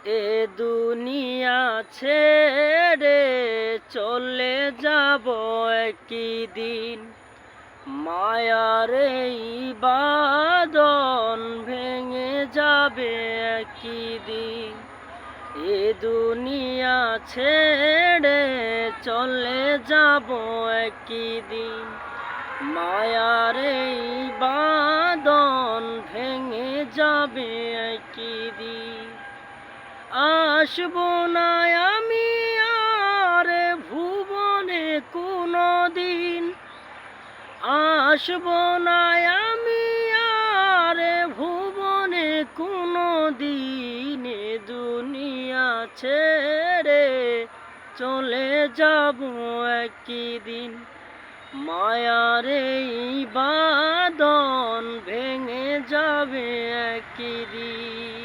এ দুনিয়া ছেড়ে চলে যাব একদিন, মায়ার এই বাঁধন ভেঙে যাবে একদিন। এ দুনিয়া ছেড়ে চলে যাব একদিন, মায়ার এই বাঁধন ভেঙে যাবে একদিন। আসবো না আমি আর ভুবনে কোনো দিন, আসবো না আমি আর ভুবনে কোনো দিন। এ দুনিয়া ছেড়ে চলে যাব একদিন, মায়ার এই বাঁধন ভেঙে যাবে একদিন।